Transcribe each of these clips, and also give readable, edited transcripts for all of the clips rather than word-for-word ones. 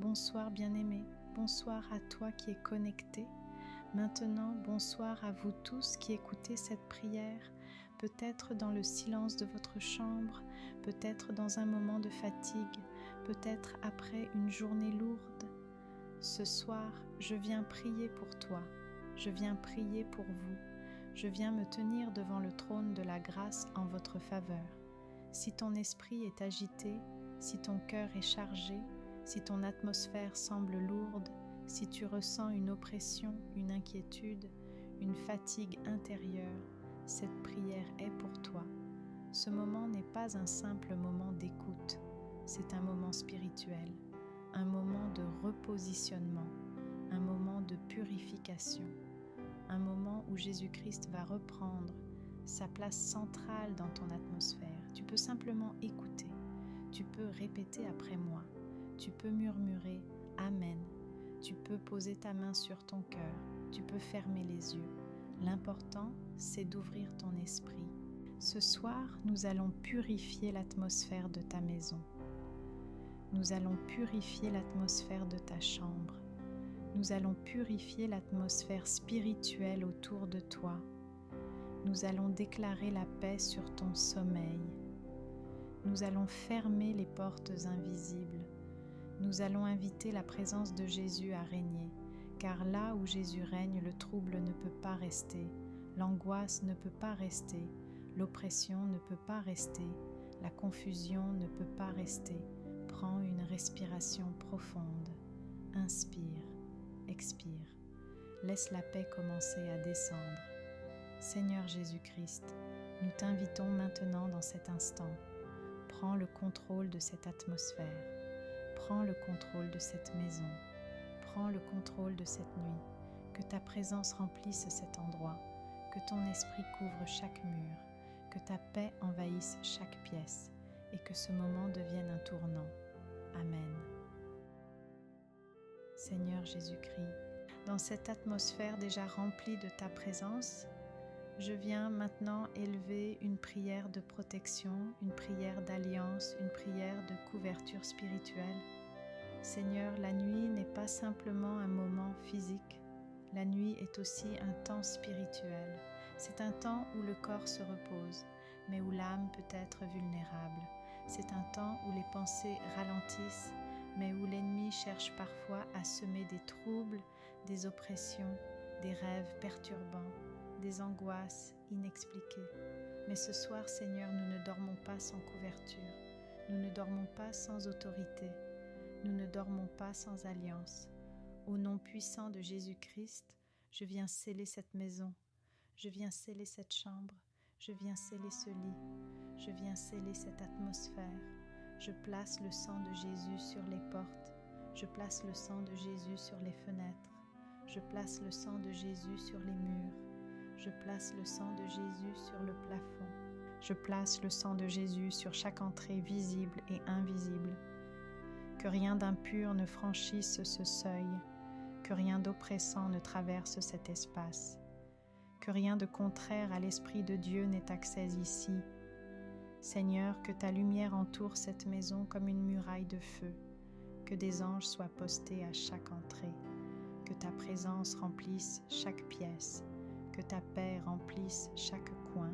bonsoir bien-aimé, bonsoir à toi qui es connecté. Maintenant, bonsoir à vous tous qui écoutez cette prière, peut-être dans le silence de votre chambre, peut-être dans un moment de fatigue, peut-être après une journée lourde. Ce soir, je viens prier pour toi, je viens prier pour vous, je viens me tenir devant le trône de la grâce en votre faveur. Si ton esprit est agité, si ton cœur est chargé, si ton atmosphère semble lourde, si tu ressens une oppression, une inquiétude, une fatigue intérieure, cette prière est pour toi. Ce moment n'est pas un simple moment d'écoute, c'est un moment spirituel, un moment de repositionnement, un moment de purification, un moment où Jésus-Christ va reprendre sa place centrale dans ton atmosphère. Tu peux simplement écouter, tu peux répéter après moi, tu peux murmurer « Amen », tu peux poser ta main sur ton cœur, tu peux fermer les yeux. L'important, c'est d'ouvrir ton esprit. Ce soir, nous allons purifier l'atmosphère de ta maison. Nous allons purifier l'atmosphère de ta chambre. Nous allons purifier l'atmosphère spirituelle autour de toi. Nous allons déclarer la paix sur ton sommeil. Nous allons fermer les portes invisibles. Nous allons inviter la présence de Jésus à régner, car là où Jésus règne, le trouble ne peut pas rester, l'angoisse ne peut pas rester, l'oppression ne peut pas rester, la confusion ne peut pas rester. Prends une respiration profonde. Inspire, expire. Laisse la paix commencer à descendre. Seigneur Jésus-Christ, nous t'invitons maintenant dans cet instant. Prends le contrôle de cette atmosphère. Prends le contrôle de cette maison. Prends le contrôle de cette nuit. Que ta présence remplisse cet endroit. Que ton esprit couvre chaque mur. Que ta paix envahisse chaque pièce. Et que ce moment devienne un tournant. Amen. Seigneur Jésus-Christ, dans cette atmosphère déjà remplie de ta présence, je viens maintenant élever une prière de protection, une prière d'alliance, une prière de couverture spirituelle. Seigneur, la nuit n'est pas simplement un moment physique. La nuit est aussi un temps spirituel. C'est un temps où le corps se repose, mais où l'âme peut être vulnérable. C'est un temps où les pensées ralentissent, mais où l'ennemi cherche parfois à semer des troubles, des oppressions, des rêves perturbants, des angoisses inexpliquées. Mais ce soir, Seigneur, nous ne dormons pas sans couverture, nous ne dormons pas sans autorité, nous ne dormons pas sans alliance. Au nom puissant de Jésus-Christ, je viens sceller cette maison, je viens sceller cette chambre, je viens sceller ce lit, je viens sceller cette atmosphère. Je place le sang de Jésus sur les portes, je place le sang de Jésus sur les fenêtres, je place le sang de Jésus sur les murs. Je place le sang de Jésus sur le plafond. Je place le sang de Jésus sur chaque entrée visible et invisible. Que rien d'impur ne franchisse ce seuil, que rien d'oppressant ne traverse cet espace, que rien de contraire à l'Esprit de Dieu n'ait accès ici. Seigneur, que ta lumière entoure cette maison comme une muraille de feu, que des anges soient postés à chaque entrée, que ta présence remplisse chaque pièce, que ta paix remplisse chaque coin,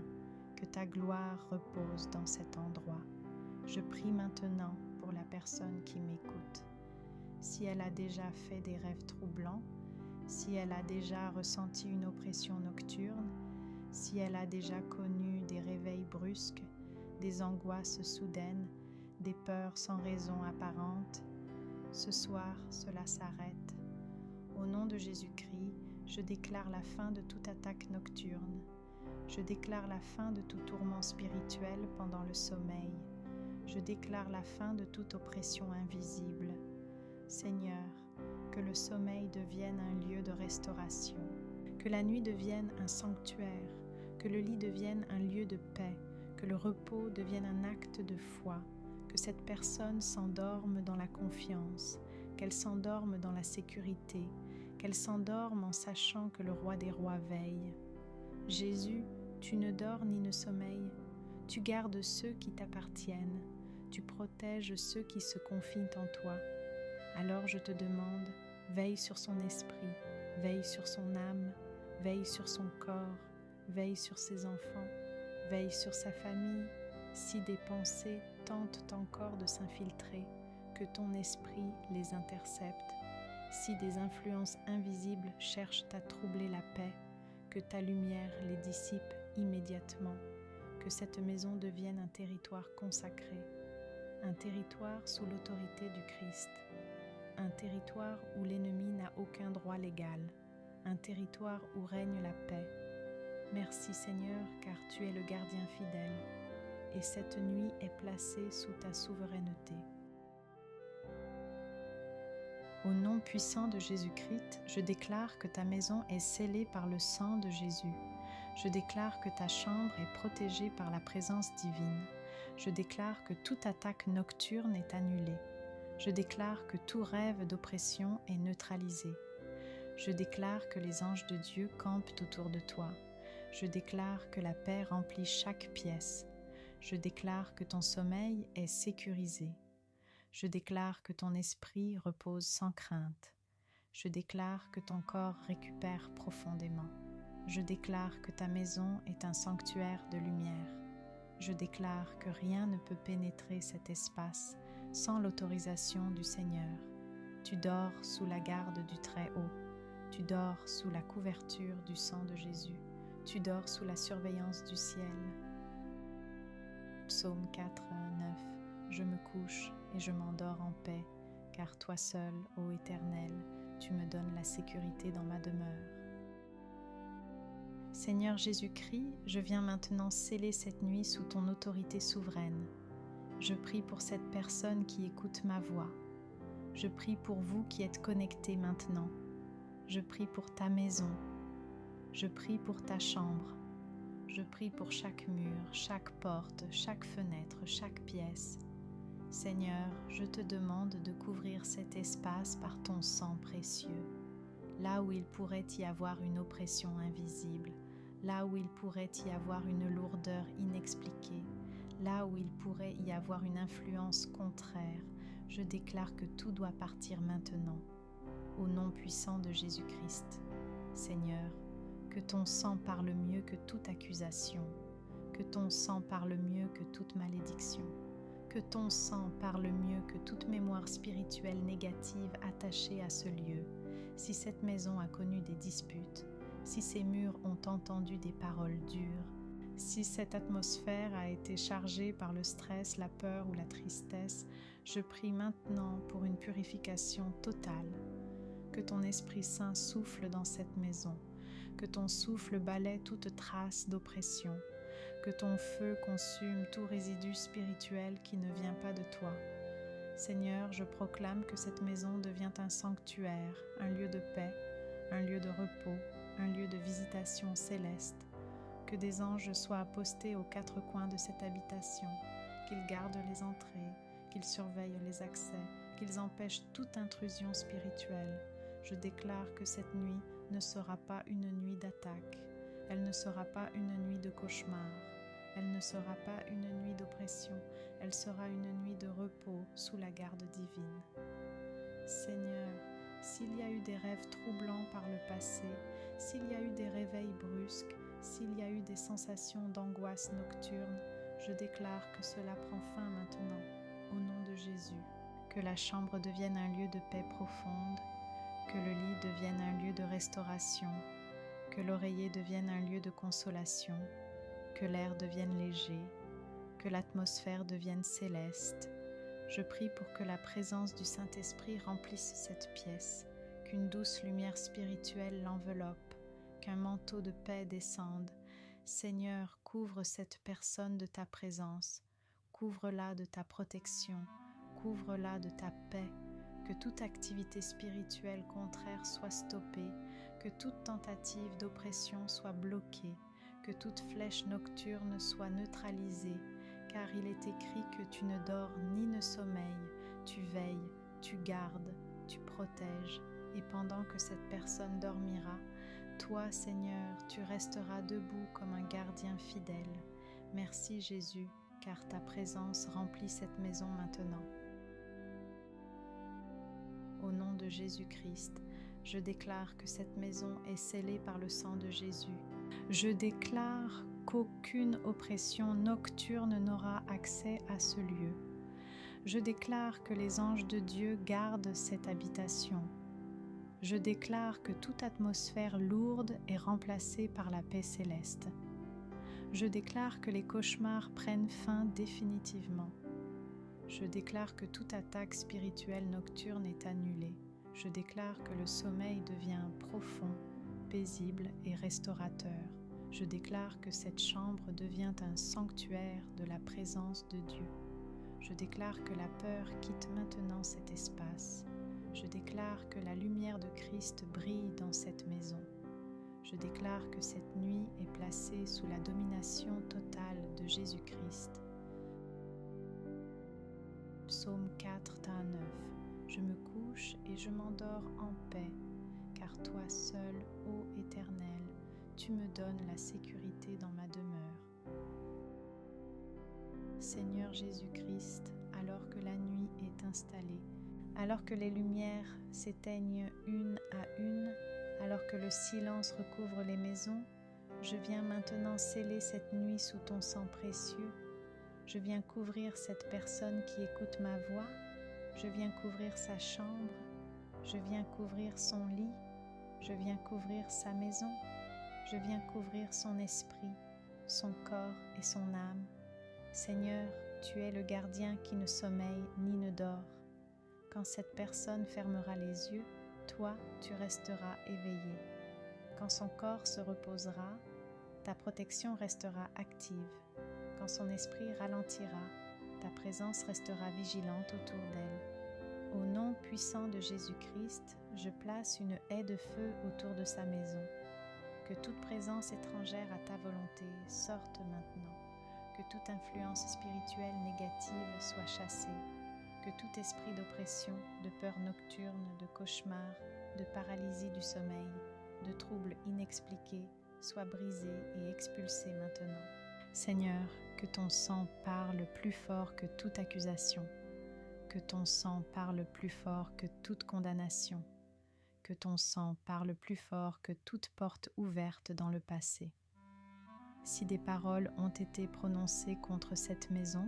que ta gloire repose dans cet endroit. Je prie maintenant pour la personne qui m'écoute. Si elle a déjà fait des rêves troublants, si elle a déjà ressenti une oppression nocturne, si elle a déjà connu des réveils brusques, des angoisses soudaines, des peurs sans raison apparente, ce soir, cela s'arrête. Au nom de Jésus-Christ, je déclare la fin de toute attaque nocturne. Je déclare la fin de tout tourment spirituel pendant le sommeil. Je déclare la fin de toute oppression invisible. Seigneur, que le sommeil devienne un lieu de restauration, que la nuit devienne un sanctuaire, que le lit devienne un lieu de paix, que le repos devienne un acte de foi, que cette personne s'endorme dans la confiance, qu'elle s'endorme dans la sécurité, qu'elle s'endorme en sachant que le roi des rois veille. Jésus, tu ne dors ni ne sommeilles, tu gardes ceux qui t'appartiennent, tu protèges ceux qui se confient en toi. Alors je te demande, veille sur son esprit, veille sur son âme, veille sur son corps, veille sur ses enfants, veille sur sa famille. Si des pensées tentent encore de s'infiltrer, que ton esprit les intercepte. Si des influences invisibles cherchent à troubler la paix, que ta lumière les dissipe immédiatement, que cette maison devienne un territoire consacré, un territoire sous l'autorité du Christ, un territoire où l'ennemi n'a aucun droit légal, un territoire où règne la paix. Merci Seigneur, car tu es le gardien fidèle, et cette nuit est placée sous ta souveraineté. Au nom puissant de Jésus-Christ, je déclare que ta maison est scellée par le sang de Jésus. Je déclare que ta chambre est protégée par la présence divine. Je déclare que toute attaque nocturne est annulée. Je déclare que tout rêve d'oppression est neutralisé. Je déclare que les anges de Dieu campent autour de toi. Je déclare que la paix remplit chaque pièce. Je déclare que ton sommeil est sécurisé. Je déclare que ton esprit repose sans crainte. Je déclare que ton corps récupère profondément. Je déclare que ta maison est un sanctuaire de lumière. Je déclare que rien ne peut pénétrer cet espace sans l'autorisation du Seigneur. Tu dors sous la garde du Très-Haut. Tu dors sous la couverture du sang de Jésus. Tu dors sous la surveillance du ciel. Psaume 4, 9. Je me couche et je m'endors en paix, car toi seul, ô Éternel, tu me donnes la sécurité dans ma demeure. Seigneur Jésus-Christ, je viens maintenant sceller cette nuit sous ton autorité souveraine. Je prie pour cette personne qui écoute ma voix. Je prie pour vous qui êtes connectés maintenant. Je prie pour ta maison. Je prie pour ta chambre. Je prie pour chaque mur, chaque porte, chaque fenêtre, chaque pièce. Seigneur, je te demande de couvrir cet espace par ton sang précieux. Là où il pourrait y avoir une oppression invisible, là où il pourrait y avoir une lourdeur inexpliquée, là où il pourrait y avoir une influence contraire, je déclare que tout doit partir maintenant. Au nom puissant de Jésus-Christ, Seigneur, que ton sang parle mieux que toute accusation, que ton sang parle mieux que toute malédiction, que ton sang parle mieux que toute mémoire spirituelle négative attachée à ce lieu. Si cette maison a connu des disputes, si ces murs ont entendu des paroles dures, si cette atmosphère a été chargée par le stress, la peur ou la tristesse, je prie maintenant pour une purification totale. Que ton Esprit Saint souffle dans cette maison, que ton souffle balaie toute trace d'oppression, que ton feu consume tout résidu spirituel qui ne vient pas de toi. Seigneur, je proclame que cette maison devient un sanctuaire, un lieu de paix, un lieu de repos, un lieu de visitation céleste. Que des anges soient postés aux quatre coins de cette habitation, qu'ils gardent les entrées, qu'ils surveillent les accès, qu'ils empêchent toute intrusion spirituelle. Je déclare que cette nuit ne sera pas une nuit d'attaque, elle ne sera pas une nuit de cauchemar, elle ne sera pas une nuit d'oppression, elle sera une nuit de repos sous la garde divine. Seigneur, s'il y a eu des rêves troublants par le passé, s'il y a eu des réveils brusques, s'il y a eu des sensations d'angoisse nocturne, je déclare que cela prend fin maintenant, au nom de Jésus. Que la chambre devienne un lieu de paix profonde, que le lit devienne un lieu de restauration, que l'oreiller devienne un lieu de consolation, que l'air devienne léger, que l'atmosphère devienne céleste. Je prie pour que la présence du Saint-Esprit remplisse cette pièce, qu'une douce lumière spirituelle l'enveloppe, qu'un manteau de paix descende. Seigneur, couvre cette personne de ta présence, couvre-la de ta protection, couvre-la de ta paix, que toute activité spirituelle contraire soit stoppée, que toute tentative d'oppression soit bloquée, que toute flèche nocturne soit neutralisée, car il est écrit que tu ne dors ni ne sommeilles, tu veilles, tu gardes, tu protèges, et pendant que cette personne dormira, toi, Seigneur, tu resteras debout comme un gardien fidèle. Merci Jésus, car ta présence remplit cette maison maintenant. de Jésus-Christ, je déclare que cette maison est scellée par le sang de Jésus. Je déclare qu'aucune oppression nocturne n'aura accès à ce lieu. Je déclare que les anges de Dieu gardent cette habitation. Je déclare que toute atmosphère lourde est remplacée par la paix céleste. Je déclare que les cauchemars prennent fin définitivement. Je déclare que toute attaque spirituelle nocturne est annulée. Je déclare que le sommeil devient profond, paisible et restaurateur. Je déclare que cette chambre devient un sanctuaire de la présence de Dieu. Je déclare que la peur quitte maintenant cet espace. Je déclare que la lumière de Christ brille dans cette maison. Je déclare que cette nuit est placée sous la domination totale de Jésus-Christ. Psaume 4, 9. Je me couche et je m'endors en paix, car toi seul, ô Éternel, tu me donnes la sécurité dans ma demeure. Seigneur Jésus-Christ, alors que la nuit est installée, alors que les lumières s'éteignent une à une, alors que le silence recouvre les maisons, je viens maintenant sceller cette nuit sous ton sang précieux. Je viens couvrir cette personne qui écoute ma voix. Je viens couvrir sa chambre. Je viens couvrir son lit. Je viens couvrir sa maison. Je viens couvrir son esprit, son corps et son âme. Seigneur, tu es le gardien qui ne sommeille ni ne dort. Quand cette personne fermera les yeux, toi, tu resteras éveillé. Quand son corps se reposera, ta protection restera active. Quand son esprit ralentira, ta présence restera vigilante autour d'elle. Au nom puissant de Jésus-Christ, je place une haie de feu autour de sa maison. Que toute présence étrangère à ta volonté sorte maintenant. Que toute influence spirituelle négative soit chassée. Que tout esprit d'oppression, de peur nocturne, de cauchemar, de paralysie du sommeil, de troubles inexpliqués soit brisé et expulsé maintenant. Seigneur, que ton sang parle plus fort que toute accusation, que ton sang parle plus fort que toute condamnation, que ton sang parle plus fort que toute porte ouverte dans le passé. Si des paroles ont été prononcées contre cette maison,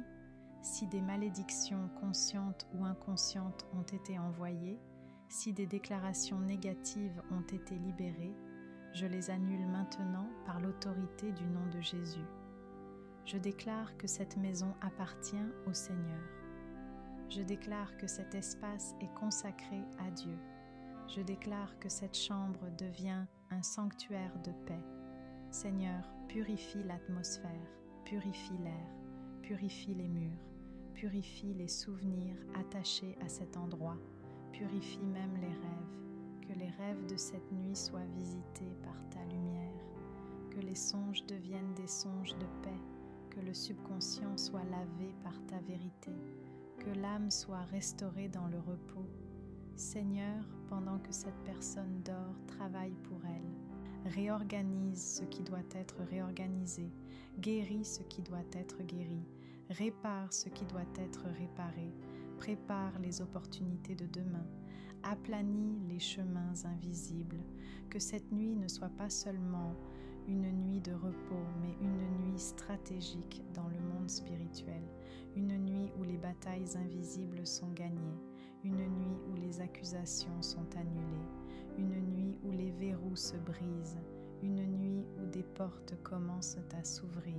si des malédictions conscientes ou inconscientes ont été envoyées, si des déclarations négatives ont été libérées, je les annule maintenant par l'autorité du nom de Jésus. Je déclare que cette maison appartient au Seigneur. Je déclare que cet espace est consacré à Dieu. Je déclare que cette chambre devient un sanctuaire de paix. Seigneur, purifie l'atmosphère, purifie l'air, purifie les murs, purifie les souvenirs attachés à cet endroit, purifie même les rêves. Que les rêves de cette nuit soient visités par ta lumière, que les songes deviennent des songes de paix, que le subconscient soit lavé par ta vérité, que l'âme soit restaurée dans le repos. Seigneur, pendant que cette personne dort, travaille pour elle. Réorganise ce qui doit être réorganisé, guéris ce qui doit être guéri, répare ce qui doit être réparé, prépare les opportunités de demain, aplanis les chemins invisibles. Que cette nuit ne soit pas seulement une nuit de repos, mais une nuit stratégique dans le monde spirituel, une nuit où les batailles invisibles sont gagnées, une nuit où les accusations sont annulées, une nuit où les verrous se brisent, une nuit où des portes commencent à s'ouvrir.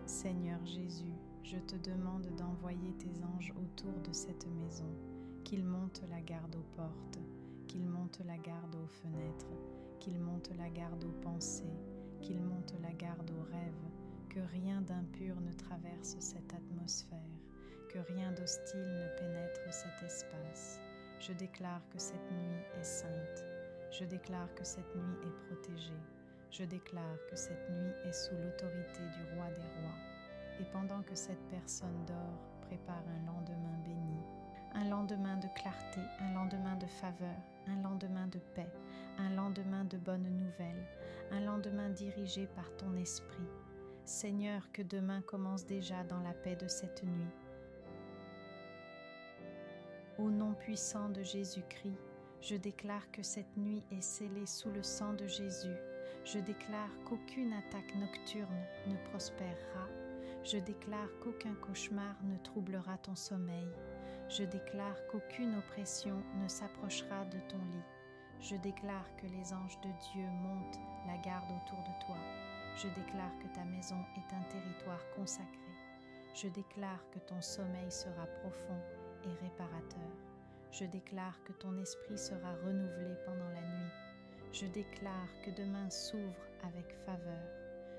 Seigneur Jésus, je te demande d'envoyer tes anges autour de cette maison, qu'ils montent la garde aux portes, qu'ils montent la garde aux fenêtres, qu'ils montent la garde aux pensées, qu'ils montent la garde aux rêves, que rien d'impur ne traverse cette atmosphère, que rien d'hostile ne pénètre cet espace. Je déclare que cette nuit est sainte. Je déclare que cette nuit est protégée. Je déclare que cette nuit est sous l'autorité du roi des rois. Et pendant que cette personne dort, prépare un lendemain béni, un lendemain de clarté, un lendemain de faveur, un lendemain de paix, un lendemain de bonnes nouvelles, un lendemain dirigé par ton esprit. Seigneur, que demain commence déjà dans la paix de cette nuit. Au nom puissant de Jésus-Christ, Je déclare que cette nuit est scellée sous le sang de Jésus. Je déclare qu'aucune attaque nocturne ne prospérera. Je déclare qu'aucun cauchemar ne troublera ton sommeil. Je déclare qu'aucune oppression ne s'approchera de ton lit. Je déclare que les anges de Dieu montent la garde autour de toi. Je déclare que ta maison est un territoire consacré. Je déclare que ton sommeil sera profond et réparateur. Je déclare que ton esprit sera renouvelé pendant la nuit. Je déclare que demain s'ouvre avec faveur.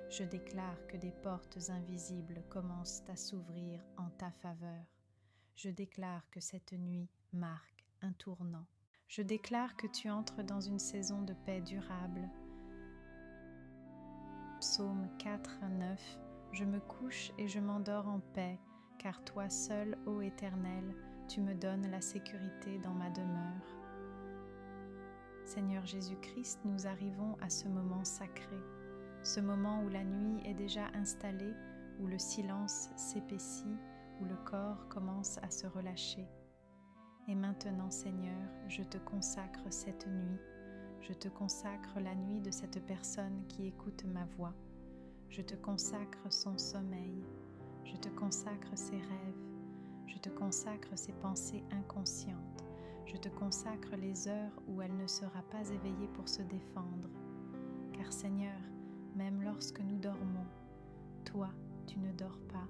Je déclare que des portes invisibles commencent à s'ouvrir en ta faveur. Je déclare que cette nuit marque un tournant. Je déclare que tu entres dans une saison de paix durable. Psaume 4, 9. Je me couche et je m'endors en paix, car toi seul, ô Éternel, tu me donnes la sécurité dans ma demeure. Seigneur Jésus-Christ, nous arrivons à ce moment sacré, ce moment où la nuit est déjà installée, où le silence s'épaissit, où le corps commence à se relâcher. Et maintenant, Seigneur, je te consacre cette nuit. Je te consacre la nuit de cette personne qui écoute ma voix. Je te consacre son sommeil. Je te consacre ses rêves. Je te consacre ses pensées inconscientes. Je te consacre les heures où elle ne sera pas éveillée pour se défendre. Car Seigneur, même lorsque nous dormons, toi, tu ne dors pas.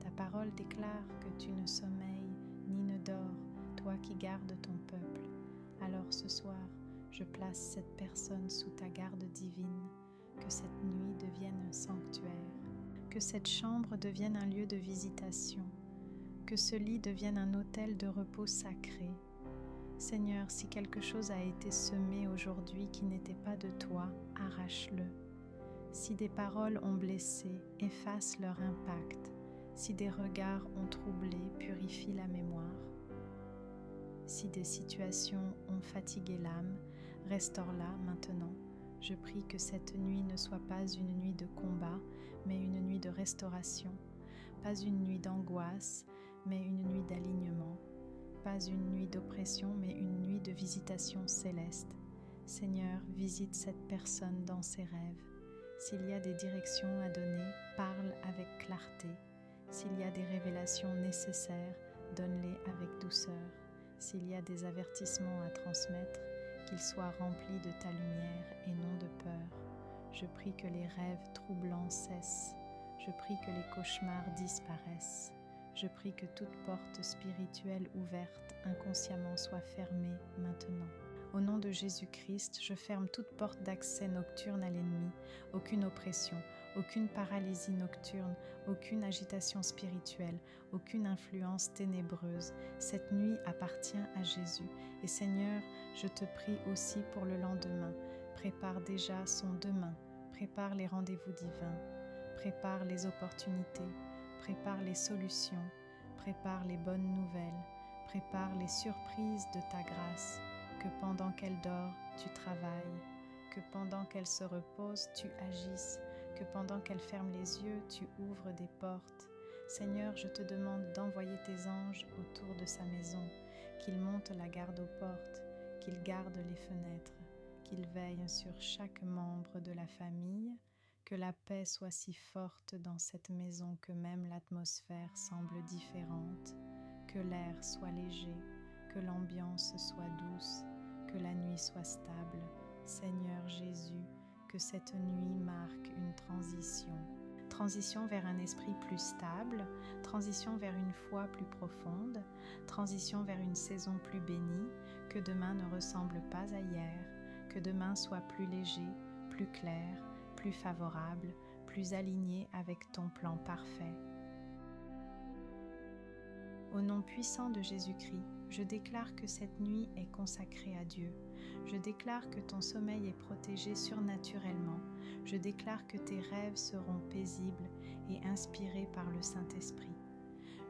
Ta parole déclare que tu ne sommeilles ni ne dors, toi qui gardes ton peuple. Alors ce soir, je place cette personne sous ta garde divine, que cette nuit devienne un sanctuaire, que cette chambre devienne un lieu de visitation, que ce lit devienne un autel de repos sacré. Seigneur, si quelque chose a été semé aujourd'hui qui n'était pas de toi, arrache-le. Si des paroles ont blessé, efface leur impact. Si des regards ont troublé, purifie la mémoire. Si des situations ont fatigué l'âme, restaure-la maintenant. Je prie que cette nuit ne soit pas une nuit de combat, mais une nuit de restauration. Pas une nuit d'angoisse, mais une nuit d'alignement. Pas une nuit d'oppression, mais une nuit de visitation céleste. Seigneur, visite cette personne dans ses rêves. S'il y a des directions à donner, parle avec clarté. S'il y a des révélations nécessaires, donne-les avec douceur. S'il y a des avertissements à transmettre, qu'ils soient remplis de ta lumière et non de peur. Je prie que les rêves troublants cessent. Je prie que les cauchemars disparaissent. Je prie que toute porte spirituelle ouverte inconsciemment soit fermée maintenant. Au nom de Jésus-Christ, je ferme toute porte d'accès nocturne à l'ennemi, aucune oppression, aucune paralysie nocturne, aucune agitation spirituelle, aucune influence ténébreuse. Cette nuit appartient à Jésus. Et Seigneur, je te prie aussi pour le lendemain. Prépare déjà son demain, prépare les rendez-vous divins, prépare les opportunités, prépare les solutions, prépare les bonnes nouvelles, prépare les surprises de ta grâce, que pendant qu'elle dort, tu travailles, que pendant qu'elle se repose, tu agisses, que pendant qu'elle ferme les yeux, tu ouvres des portes. Seigneur, je te demande d'envoyer tes anges autour de sa maison, qu'ils montent la garde aux portes, qu'ils gardent les fenêtres, qu'ils veillent sur chaque membre de la famille, que la paix soit si forte dans cette maison que même l'atmosphère semble différente, que l'air soit léger, que l'ambiance soit douce, que la nuit soit stable. Seigneur Jésus, que cette nuit marque une transition vers un esprit plus stable, transition vers une foi plus profonde, transition vers une saison plus bénie, que demain ne ressemble pas à hier, que demain soit plus léger, plus clair, plus favorable, plus aligné avec ton plan parfait. Au nom puissant de Jésus-Christ, je déclare que cette nuit est consacrée à Dieu. Je déclare que ton sommeil est protégé surnaturellement. Je déclare que tes rêves seront paisibles et inspirés par le Saint-Esprit.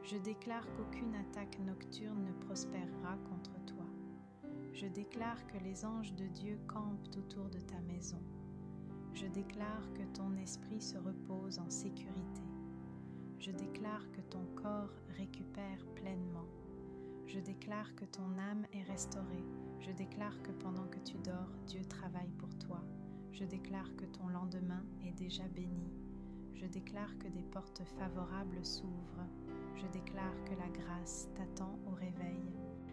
Je déclare qu'aucune attaque nocturne ne prospérera contre toi. Je déclare que les anges de Dieu campent autour de ta maison. Je déclare que ton esprit se repose en sécurité. Je déclare que ton corps récupère pleinement. Je déclare que ton âme est restaurée. Je déclare que pendant que tu dors, Dieu travaille pour toi. Je déclare que ton lendemain est déjà béni. Je déclare que des portes favorables s'ouvrent. Je déclare que la grâce t'attend au réveil.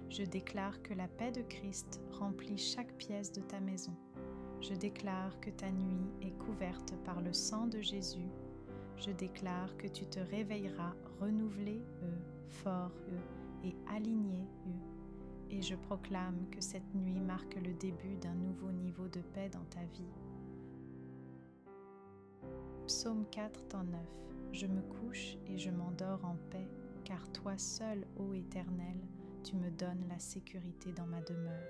Je déclare que la paix de Christ remplit chaque pièce de ta maison. Je déclare que ta nuit est couverte par le sang de Jésus. Je déclare que tu te réveilleras renouvelé, fort, et aligné, et je proclame que cette nuit marque le début d'un nouveau niveau de paix dans ta vie. Psaume 4, temps 9. Je me couche et je m'endors en paix, car toi seul, ô Éternel, tu me donnes la sécurité dans ma demeure.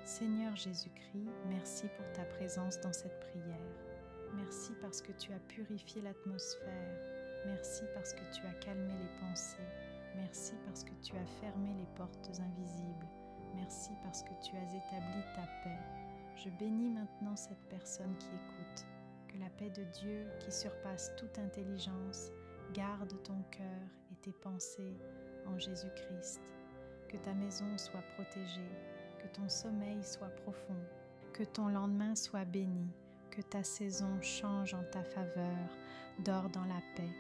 Seigneur Jésus-Christ, merci pour ta présence dans cette prière. Merci parce que tu as purifié l'atmosphère. Merci parce que tu as calmé les pensées. Merci parce que tu as fermé les portes invisibles. Merci parce que tu as établi ta paix. Je bénis maintenant cette personne qui écoute. Que la paix de Dieu, qui surpasse toute intelligence, garde ton cœur et tes pensées en Jésus-Christ. Que ta maison soit protégée, que ton sommeil soit profond, que ton lendemain soit béni, que ta saison change en ta faveur. Dors dans la paix,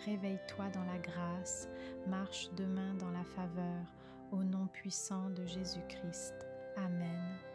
réveille-toi dans la grâce, marche demain dans la faveur, au nom puissant de Jésus-Christ. Amen.